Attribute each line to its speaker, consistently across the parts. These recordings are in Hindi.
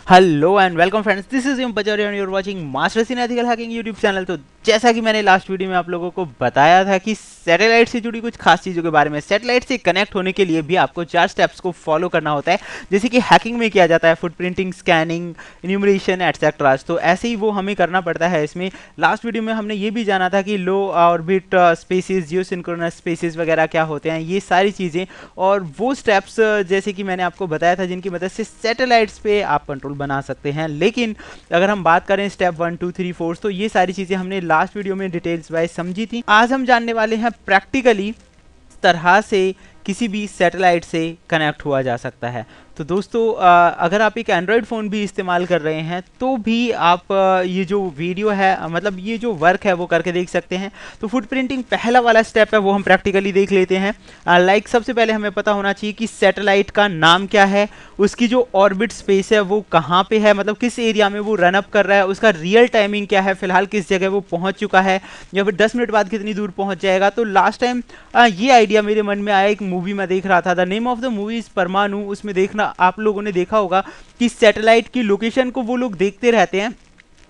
Speaker 1: Hello and welcome friends, this is M Pachauri and you are watching Masters in Ethical Hacking YouTube channel. तो जैसा कि मैंने लास्ट वीडियो में आप लोगों को बताया था कि सैटेलाइट से जुड़ी कुछ खास चीज़ों के बारे में, सैटेलाइट से कनेक्ट होने के लिए भी आपको 4 स्टेप्स को फॉलो करना होता है, जैसे कि हैकिंग में किया जाता है, फुटप्रिंटिंग, स्कैनिंग, इन्यूमरेशन एटसेट्रा। तो ऐसे ही वो हमें करना पड़ता है इसमें। लास्ट वीडियो में हमने ये भी जाना था कि लो ऑर्बिट स्पेसिस, जियो सिंक्रोनस स्पेसिस वगैरह क्या होते हैं, ये सारी चीज़ें और वो स्टेप्स जैसे कि मैंने आपको बताया था जिनकी मदद से सैटेलाइट्स पे आप कंट्रोल बना सकते हैं। लेकिन अगर हम बात करें स्टेप 1 2 3 4, तो ये सारी चीज़ें हमने लास्ट वीडियो में डिटेल्स वाइज समझी थी। आज हम जानने वाले हैं प्रैक्टिकली तरह से किसी भी सैटेलाइट से कनेक्ट हुआ जा सकता है। तो दोस्तों अगर आप एक एंड्रॉयड फ़ोन भी इस्तेमाल कर रहे हैं तो भी आप ये जो वीडियो है मतलब ये जो वर्क है वो करके देख सकते हैं। तो फुटप्रिंटिंग पहला वाला स्टेप है, वो हम प्रैक्टिकली देख लेते हैं। लाइक सबसे पहले हमें पता होना चाहिए कि सैटेलाइट का नाम क्या है, उसकी जो ऑर्बिट स्पेस है वो कहाँ पे है, मतलब किस एरिया में वो रन अप कर रहा है, उसका रियल टाइमिंग क्या है, फिलहाल किस जगह वो पहुंच चुका है, या फिर 10 मिनट बाद कितनी दूर पहुंच जाएगा। तो लास्ट टाइम ये आइडिया मेरे मन में आया, एक मूवी में देख रहा था, the name of the movie is परमाणु। उसमें देखना आप लोगों ने देखा होगा कि सैटेलाइट की लोकेशन को वो लोग देखते रहते हैं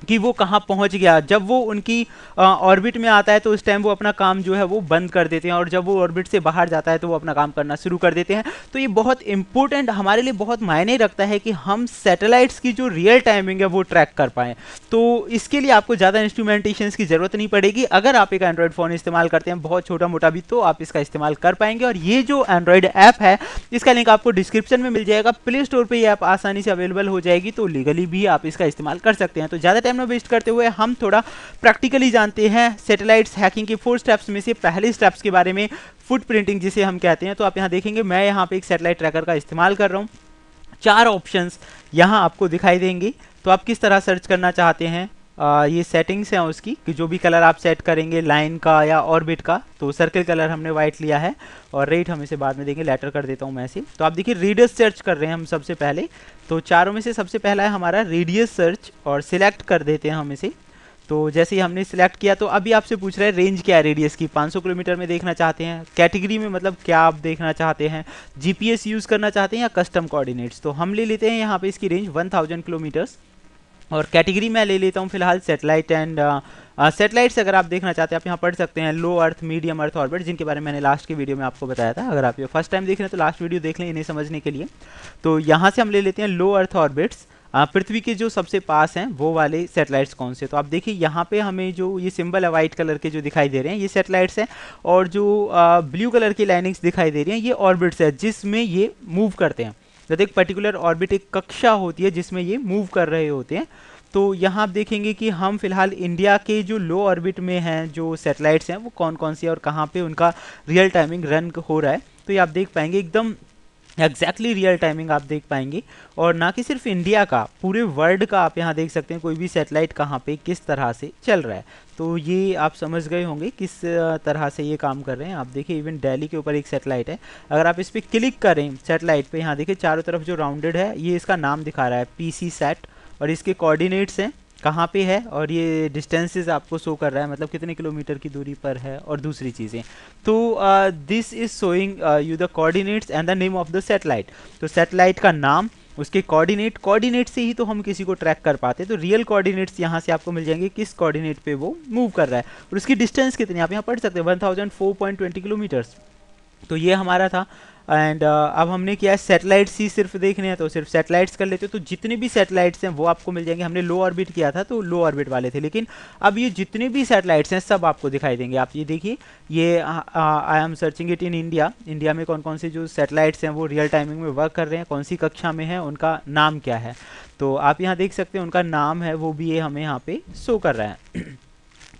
Speaker 1: कि वो कहाँ पहुंच गया। जब वो उनकी ऑर्बिट में आता है तो उस टाइम वो अपना काम जो है वो बंद कर देते हैं, और जब वो ऑर्बिट से बाहर जाता है तो वो अपना काम करना शुरू कर देते हैं। तो ये बहुत इंपॉर्टेंट, हमारे लिए बहुत मायने रखता है कि हम सैटेलाइट्स की जो रियल टाइमिंग है वो ट्रैक कर पाएँ। तो इसके लिए आपको ज़्यादा इंस्ट्रूमेंटेशन की ज़रूरत नहीं पड़ेगी। अगर आप एक एंड्रॉयड फ़ोन इस्तेमाल करते हैं बहुत छोटा मोटा भी, तो आप इसका इस्तेमाल कर पाएंगे। और ये जो एंड्रॉयड ऐप है इसका लिंक आपको डिस्क्रिप्शन में मिल जाएगा, प्ले स्टोर पर ये ऐप आसानी से अवेलेबल हो जाएगी, तो लीगली भी आप इसका इस्तेमाल कर सकते हैं। तो ज़्यादा टाइम ना वेस्ट करते हुए हम थोड़ा प्रैक्टिकली जानते हैं सैटेलाइट्स हैकिंग के 4 स्टेप्स में से पहले स्टेप्स के बारे में, फुट प्रिंटिंग जिसे हम कहते हैं। तो आप यहाँ देखेंगे मैं यहाँ पे एक सैटेलाइट ट्रैकर का इस्तेमाल कर रहा हूँ। 4 ऑप्शंस यहाँ आपको दिखाई देंगे। तो आप किस तरह सर्च करना चाहते हैं, ये सेटिंग्स हैं उसकी कि जो भी कलर आप सेट करेंगे लाइन का या ऑर्बिट का। तो सर्कल कलर हमने वाइट लिया है, और रेट हम इसे बाद में देंगे, लेटर कर देता हूँ मैं इसे। तो आप देखिए रेडियस सर्च कर रहे हैं हम सबसे पहले। तो चारों में से सबसे पहला है हमारा रेडियस सर्च, और सिलेक्ट कर देते हैं हम इसे। तो जैसे ही हमने सिलेक्ट किया तो अभी आपसे पूछ रहा है रेंज क्या है रेडियस की, 500 किलोमीटर में देखना चाहते हैं, कैटेगरी में मतलब क्या आप देखना चाहते हैं, जीपीएस यूज़ करना चाहते हैं या कस्टम कोऑर्डिनेट्स। तो हम ले लेते हैं यहाँ पे इसकी रेंज 1000 किलोमीटर्स, और कैटेगरी मैं ले लेता हूँ फिलहाल सैटेलाइट एंड सैटेलाइट्स अगर आप देखना चाहते हैं आप यहाँ पढ़ सकते हैं लो अर्थ, मीडियम अर्थ ऑर्बिट, जिनके बारे में मैंने लास्ट के वीडियो में आपको बताया था। अगर आप ये फर्स्ट टाइम देख रहे हैं तो लास्ट वीडियो देख लें इन्हें समझने के लिए। तो यहाँ से हम ले लेते हैं लो अर्थ ऑर्बिट्स, पृथ्वी के जो सबसे पास हैं वो वाले सैटेलाइट्स कौन से। तो आप देखिए यहाँ पे हमें जो ये सिंबल है वाइट कलर के जो दिखाई दे रहे हैं ये सैटेलाइट्स हैं, और जो ब्लू कलर की लाइनिंग्स दिखाई दे रही हैं ये ऑर्बिट्स है जिसमें ये मूव करते हैं। जब एक पर्टिकुलर ऑर्बिट, एक कक्षा होती है जिसमें ये मूव कर रहे होते हैं। तो यहाँ आप देखेंगे कि हम फिलहाल इंडिया के जो लो ऑर्बिट में हैं जो सैटेलाइट्स हैं वो कौन कौन सी है और कहाँ पे उनका रियल टाइमिंग रन हो रहा है। तो ये आप देख पाएंगे एकदम एग्जैक्टली रियल टाइमिंग आप देख पाएंगे। और ना कि सिर्फ इंडिया का, पूरे वर्ल्ड का आप यहाँ देख सकते हैं कोई भी सैटेलाइट कहाँ पे किस तरह से चल रहा है। तो ये आप समझ गए होंगे किस तरह से ये काम कर रहे हैं। आप देखिए इवन दिल्ली के ऊपर एक सैटेलाइट है, अगर आप इस पर क्लिक करें सैटेलाइट पे, यहाँ देखिए चारों तरफ जो राउंडेड है ये इसका नाम दिखा रहा है पीसी सैट, और इसके कोऑर्डिनेट्स हैं कहाँ पे है, और ये डिस्टेंसेस आपको शो कर रहा है मतलब कितने किलोमीटर की दूरी पर है और दूसरी चीज़ें। तो this is showing you the coordinates and the name of the satellite. तो सैटेलाइट का नाम, उसके कोऑर्डिनेट से ही तो हम किसी को ट्रैक कर पाते हैं। तो रियल कोऑर्डिनेट्स यहाँ से आपको मिल जाएंगे किस कोऑर्डिनेट पे वो मूव कर रहा है, और उसकी डिस्टेंस कितनी आप यहाँ पढ़ सकते हैं 1004.20 किलोमीटर्स। तो ये हमारा था। एंड अब हमने किया है सैटेलाइट्स ही सिर्फ देखने हैं तो सिर्फ सैटेलाइट्स कर लेते हो। तो जितने भी सैटेलाइट्स हैं वो आपको मिल जाएंगे। हमने लो ऑर्बिट किया था तो लो ऑर्बिट वाले थे, लेकिन अब ये जितने भी सैटेलाइट्स हैं सब आपको दिखाई देंगे। आप ये देखिए, ये I am searching it in India, India में कौन कौन से जो सैटेलाइट्स हैं वो रियल टाइमिंग में वर्क कर रहे हैं, कौन सी कक्षा में है, उनका नाम क्या है। तो आप यहाँ देख सकते हैं उनका नाम है वो भी ये हमें यहाँ पे शो कर रहा है।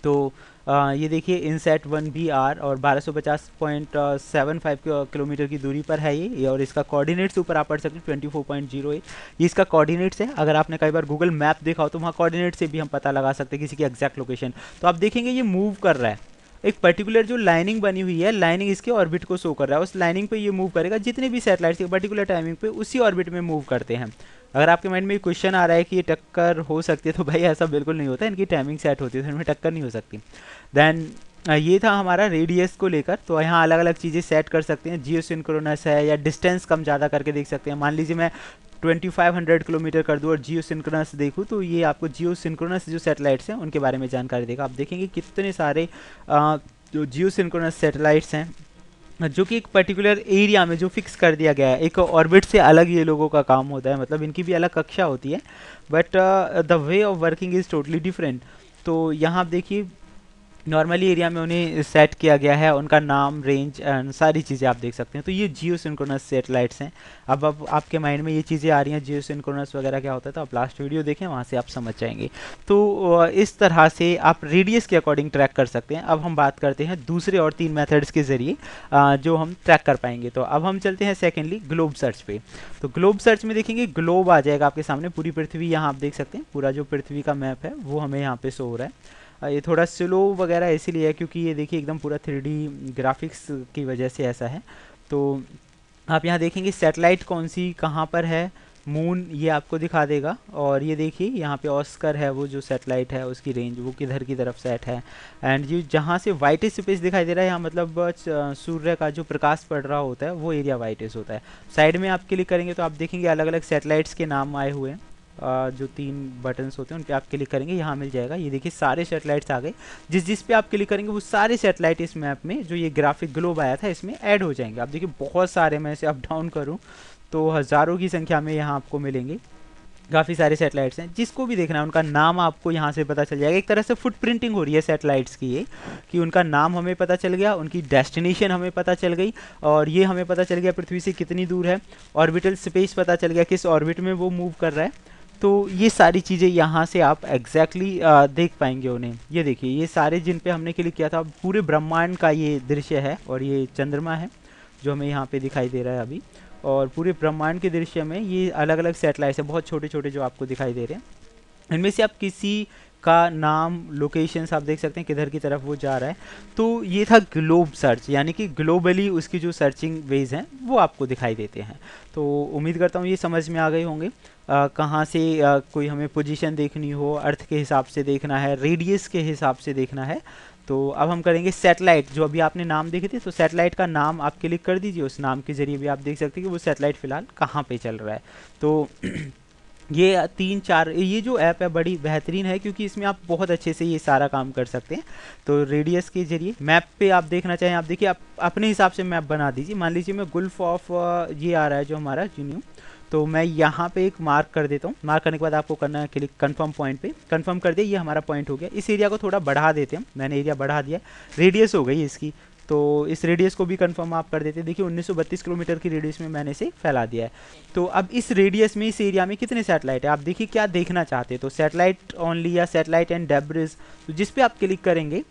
Speaker 1: तो ये देखिए इनसेट 1BR और 1250.75 किलोमीटर की दूरी पर है ये, और इसका कोऑर्डिनेट्स ऊपर आप पढ़ सकते हैं 24.08, ये इसका कोऑर्डिनेट्स है। अगर आपने कई बार गूगल मैप देखा हो तो वहाँ कोऑर्डिनेट से भी हम पता लगा सकते हैं किसी की एग्जैक्ट लोकेशन। तो आप देखेंगे ये मूव कर रहा है, एक पर्टिकुलर जो लाइनिंग बनी हुई है, लाइनिंग इसके ऑर्बिट को शो कर रहा है, उस लाइनिंग पे ये मूव करेगा। जितने भी सैटेलाइट्स एक पर्टिकुलर टाइमिंग पे उसी ऑर्बिट में मूव करते हैं। अगर आपके माइंड में क्वेश्चन आ रहा है कि ये टक्कर हो सकती है, तो भाई ऐसा बिल्कुल नहीं होता, इनकी टाइमिंग सेट होती है तो इनमें टक्कर नहीं हो सकती। देन ये था हमारा रेडियस को लेकर। तो यहाँ अलग अलग चीज़ें सेट कर सकते हैं, जियो सिंक्रोनस है या डिस्टेंस कम ज़्यादा करके देख सकते हैं। मान लीजिए मैं 2500 किलोमीटर कर दूँ और जियो सिंक्रोनस देखूँ तो ये आपको जियो सिंक्रोनस जो सैटेलाइट्स हैं उनके बारे में जानकारी देगा। आप देखेंगे कितने सारे जो जियो सिंक्रोनस सैटेलाइट्स हैं जो कि एक पर्टिकुलर एरिया में जो फिक्स कर दिया गया है, एक ऑर्बिट से अलग ये लोगों का काम होता है, मतलब इनकी भी अलग कक्षा होती है, but the way of working is totally different. तो यहाँ आप देखिए नॉर्मली एरिया में उन्हें सेट किया गया है, उनका नाम, रेंज एंड सारी चीज़ें आप देख सकते हैं। तो ये जियो सिंक्रोनस सैटेलाइट्स हैं। अब आपके माइंड में ये चीज़ें आ रही हैं जियो सिंक्रोनस वगैरह क्या होता है, तो आप लास्ट वीडियो देखें, वहाँ से आप समझ जाएंगे। तो इस तरह से आप रेडियस के अकॉर्डिंग ट्रैक कर सकते हैं। अब हम बात करते हैं दूसरे और 3 मेथड्स के ज़रिए जो हम ट्रैक कर पाएंगे। तो अब हम चलते हैं सेकेंडली ग्लोब सर्च पे। तो ग्लोब सर्च में देखेंगे ग्लोब आ जाएगा आपके सामने, पूरी पृथ्वी यहाँ आप देख सकते हैं, पूरा जो पृथ्वी का मैप है वो हमें यहाँ पे शो हो रहा है। ये थोड़ा स्लो वगैरह इसीलिए है क्योंकि ये देखिए एकदम पूरा 3D ग्राफिक्स की वजह से ऐसा है। तो आप यहाँ देखेंगे सैटेलाइट कौन सी कहाँ पर है, मून ये आपको दिखा देगा, और ये देखिए यहाँ पे ऑस्कर है, वो जो सैटेलाइट है उसकी रेंज वो किधर की तरफ सेट है। एंड ये जहाँ से वाइटेस्ट स्पेस दिखाई दे रहा है यहाँ मतलब सूर्य का जो प्रकाश पड़ रहा होता है वो एरिया वाइटेस्ट होता है। साइड में आप क्लिक करेंगे तो आप देखेंगे अलग अलग सैटेलाइट्स के नाम आए हुए हैं। जो 3 बटन्स होते हैं उन पे आप क्लिक करेंगे, यहाँ मिल जाएगा। ये देखिए सारे सैटेलाइट्स आ गए, जिस पे आप क्लिक करेंगे वो सारे सैटेलाइट इस मैप में जो ये ग्राफिक ग्लोब आया था इसमें ऐड हो जाएंगे। आप देखिए बहुत सारे, मैं इसे अप डाउन करूँ तो हज़ारों की संख्या में यहाँ आपको मिलेंगे। काफ़ी सारे सैटेलाइट्स हैं, जिसको भी देखना है उनका नाम आपको यहाँ से पता चल जाएगा। एक तरह से फुट प्रिंटिंग हो रही है सैटेलाइट्स की ये, कि उनका नाम हमें पता चल गया, उनकी डेस्टिनेशन हमें पता चल गई, और ये हमें पता चल गया पृथ्वी से कितनी दूर है, ऑर्बिटल स्पेस पता चल गया किस ऑर्बिट में वो मूव कर रहा है। तो ये सारी चीज़ें यहाँ से आप एग्जैक्टली देख पाएंगे उन्हें। ये देखिए ये सारे जिन पे हमने क्लिक किया था पूरे ब्रह्मांड का ये दृश्य है, और ये चंद्रमा है जो हमें यहाँ पे दिखाई दे रहा है अभी, और पूरे ब्रह्मांड के दृश्य में ये अलग अलग सैटेलाइट्स हैं बहुत छोटे छोटे जो आपको दिखाई दे रहे हैं। इनमें से आप किसी का नाम, लोकेशंस आप देख सकते हैं किधर की तरफ वो जा रहा है। तो ये था ग्लोब सर्च, यानी कि ग्लोबली उसकी जो सर्चिंग वेज हैं वो आपको दिखाई देते हैं। तो उम्मीद करता हूँ ये समझ में आ गए होंगे। कहाँ से कोई हमें पोजीशन देखनी हो, अर्थ के हिसाब से देखना है, रेडियस के हिसाब से देखना है। तो अब हम करेंगे सैटेलाइट, जो अभी आपने नाम देखे थे, तो सैटेलाइट का नाम आप क्लिक कर दीजिए, उस नाम के जरिए भी आप देख सकते हैं कि वो सैटेलाइट फ़िलहाल कहाँ पे चल रहा है। तो ये 3-4 ये जो ऐप है बड़ी बेहतरीन है क्योंकि इसमें आप बहुत अच्छे से ये सारा काम कर सकते हैं। तो रेडियस के जरिए मैप पे आप देखना चाहें, आप देखिए आप अपने हिसाब से मैप बना दीजिए। मान लीजिए मैं गुल्फ ऑफ ये आ रहा है जो हमारा जूनियो, तो मैं यहाँ पे एक मार्क कर देता हूँ। मार्क करने के बाद आपको करना है क्लिक कन्फर्म पॉइंट पे, कन्फर्म कर दिया, ये हमारा पॉइंट हो गया। इस एरिया को थोड़ा बढ़ा देते हैं, मैंने एरिया बढ़ा दिया, रेडियस हो गई इसकी, तो इस रेडियस को भी कंफर्म आप कर देते हैं। देखिए 1932 किलोमीटर की रेडियस में मैंने इसे फैला दिया है। तो अब इस रेडियस में, इस एरिया में कितने सैटेलाइट है, आप देखिए क्या देखना चाहते हैं। तो सैटेलाइट ओनली या सैटेलाइट एंड डेब्रिज, तो जिस पे आप क्लिक करेंगे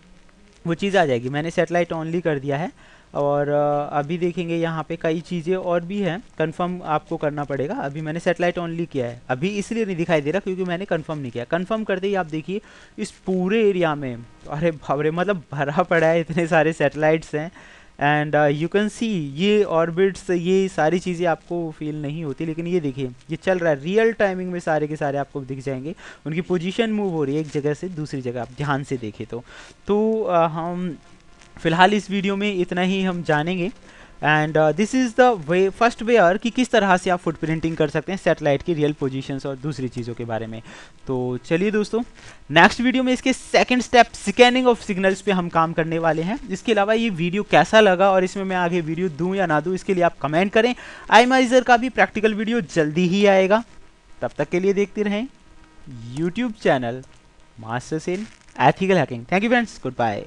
Speaker 1: वो चीज़ आ जाएगी। मैंने सैटेलाइट ओनली कर दिया है, और अभी देखेंगे यहाँ पे कई चीज़ें और भी हैं, कंफर्म आपको करना पड़ेगा। अभी मैंने सैटेलाइट ओनली किया है, अभी इसलिए नहीं दिखाई दे रहा क्योंकि मैंने कंफर्म नहीं किया। कंफर्म करते ही आप देखिए इस पूरे एरिया में, अरे बाबरे, मतलब भरा पड़ा है, इतने सारे सैटेलाइट्स हैं। एंड यू कैन सी ये ऑर्बिट्स, ये सारी चीज़ें आपको फील नहीं होती, लेकिन ये देखिए ये चल रहा है रियल टाइमिंग में, सारे के सारे आपको दिख जाएंगे। उनकी पोजीशन मूव हो रही है एक जगह से दूसरी जगह, आप ध्यान से देखें तो हम फिलहाल इस वीडियो में इतना ही हम जानेंगे। And this is the way, first way और कि किस तरह से आप फुट प्रिंटिंग कर सकते हैं सैटेलाइट की रियल पोजीशंस और दूसरी चीज़ों के बारे में। तो चलिए दोस्तों, नेक्स्ट वीडियो में इसके second step scanning of signals पे हम काम करने वाले हैं। इसके अलावा ये वीडियो कैसा लगा और इसमें मैं आगे वीडियो दूं या ना दूं, इसके लिए आप कमेंट करें। आईमाइजर का भी प्रैक्टिकल वीडियो जल्दी ही आएगा, तब तक के लिए देखते रहें YouTube channel Masters in Ethical Hacking. Thank you friends, good bye.